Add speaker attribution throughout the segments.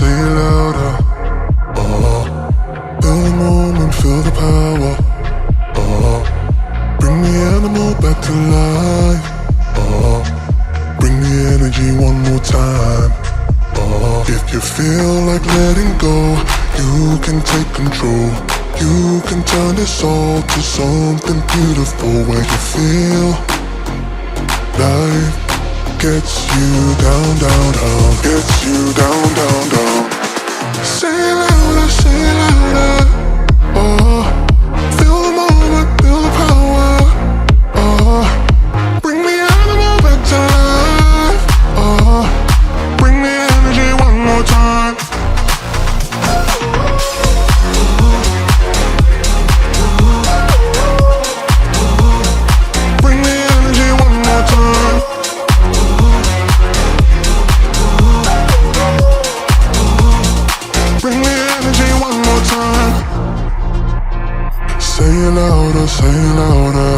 Speaker 1: say it louder. Feel the moment, feel the power. Bring the animal back to life. Bring the energy one more time. If you feel like letting go, you can take control. You can turn this all to something beautiful, where you feel life gets you down, down, down, gets you down, down, down. Say it louder, say it louder. Feel the moment, feel the power. Bring the animal back to life. Bring the energy one more time. Bring the energy one more time. Bring the energy one more time. Say it louder, say it louder.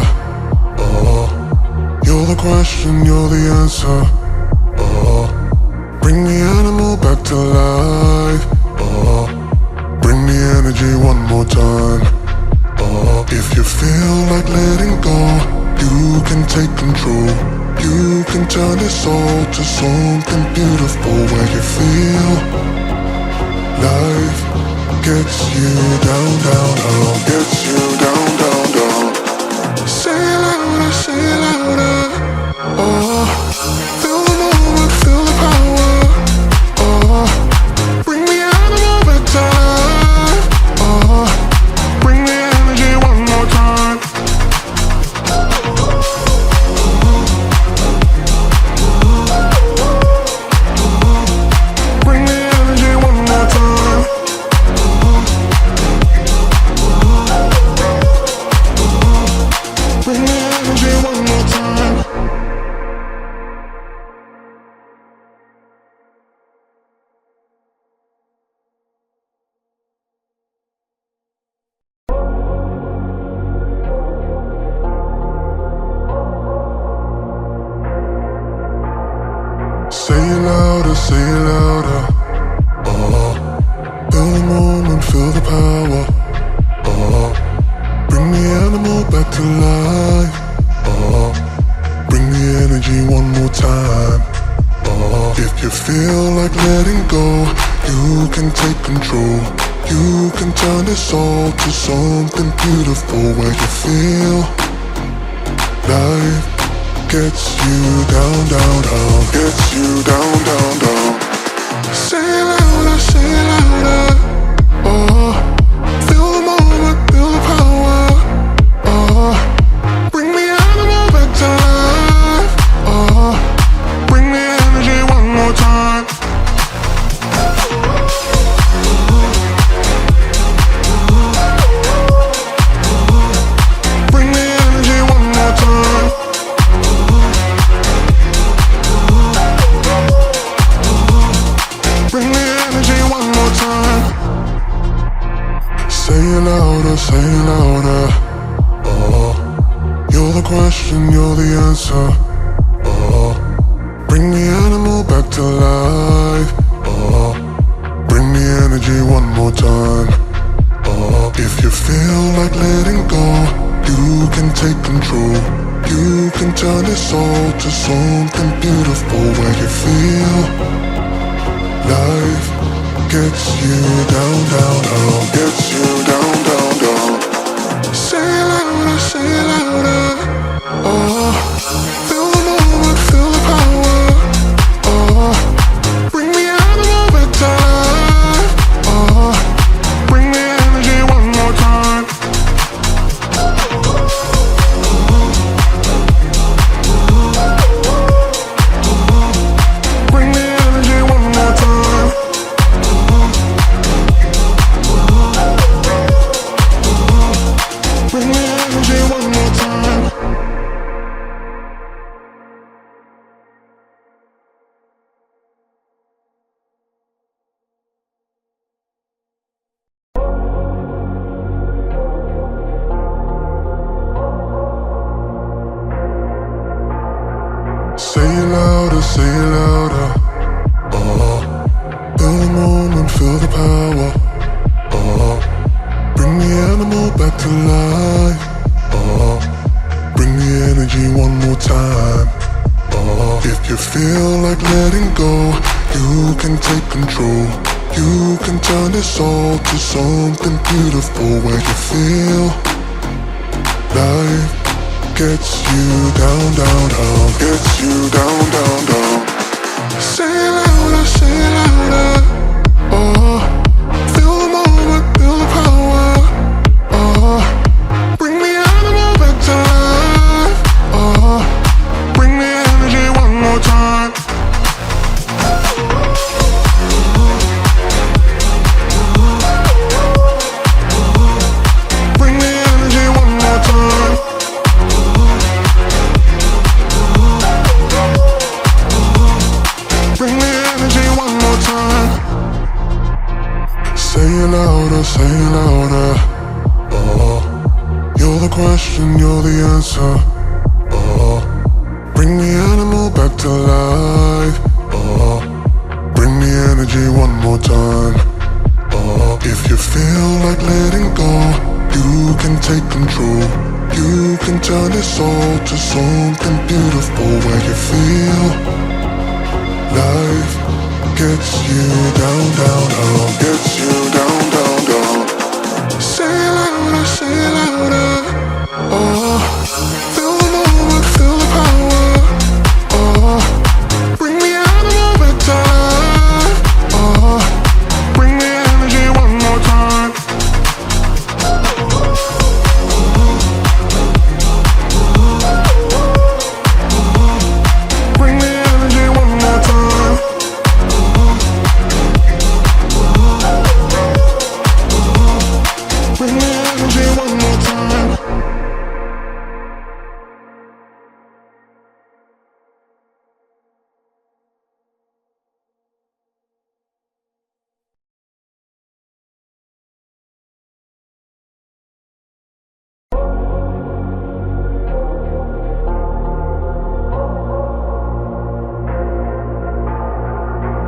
Speaker 1: You're the question, you're the answer. Bring the animal back to life. Bring the energy one more time. If you feel like letting go, you can take control. You can turn this all to something beautiful, where you feel life gets you down, down, down, gets you down, down, down. Say it louder, say it louder. Feel the moment, feel the power. Bring the animal back to life. Bring the energy one more time. Bring the energy one more time. Bring the energy one more time. Say it louder, say it louder. Feel the moment, feel the power. Bring the animal back to life. Bring the energy one more time. If you feel like letting go, you can take control. You can turn this all to something beautiful, where you feel life gets you down, down, down, gets you down, down, down. Say it louder, say it louder. Feel the moment, feel the power. Bring the animal back to life. Bring the energy one more time. Bring the energy one more time. Bring the energy one more time. Say it louder, say it louder. You're the question, you're the answer. Bring the animal back to life. Bring the energy one more time. If you feel like letting go, you can take control. You can turn this all to something beautiful, where you feel life gets you down, down, down, gets you down, down, down. Say it louder, say it louder. Feel the moment, feel the power. Bring the animal back to life. Bring the energy one more time. Bring the energy one more time. Bring the energy one more time. Say it louder, say it louder. Feel the moment, feel the power. Bring the animal back to life. Bring the energy one more time. If you feel like letting go, you can take control. You can turn this all to something beautiful where you feel life gets you down, down, down, gets you down, down, down. Say it louder, say it louder. Feel the moment, feel the power. Bring the animal back to life. Bring the energy one more time. Bring the energy one more time. Bring the energy one more time. Say it louder, say it louder. You're the question, you're the answer. Bring the animal back to life. Bring the energy one more time. If you feel like letting go, you can take control. You can turn this all to something beautiful where you feel life gets you down, down, down, gets you down, down, down. Say it louder, say it louder. Feel the moment, feel the power. Bring the animal back to life. Bring the energy one more time. Bring the energy one more time. Bring the energy one more time.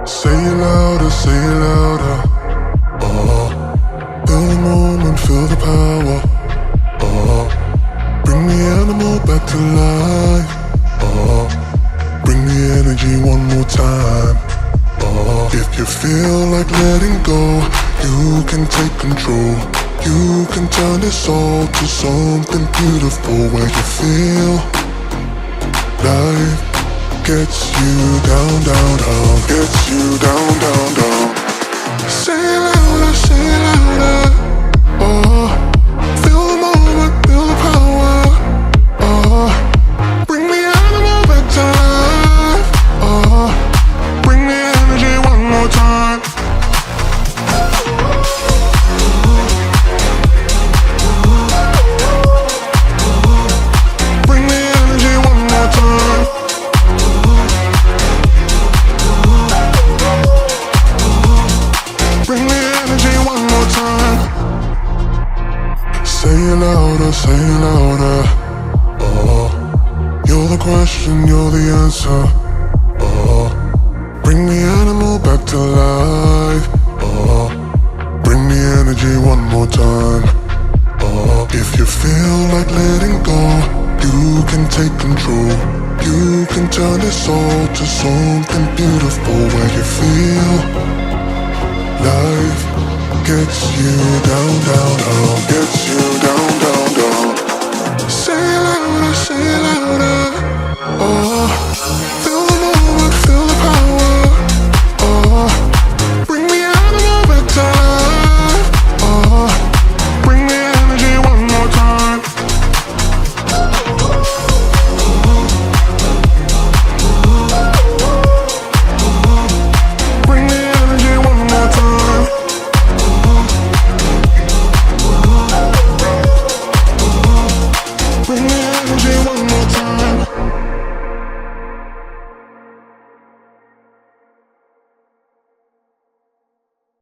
Speaker 1: Say it louder, say it louder. Feel the moment, feel the power. Bring the animal back to life. Bring the energy one more time. If you feel like letting go, you can take control. You can turn this all to something beautiful where you feel life gets you down, down, down, gets you down, down, down. Say it louder, say it louder. Feel the moment, feel the power. Bring the animal back to life. Bring the energy one more time. Bring the energy one more time. Bring the energy one more time. Say it louder, say it louder. You're the question, you're the answer. Bring the animal back to life. Bring the energy one more time. If you feel like letting go, you can take control. You can turn this all to something beautiful where you feel life gets you down, down, down, gets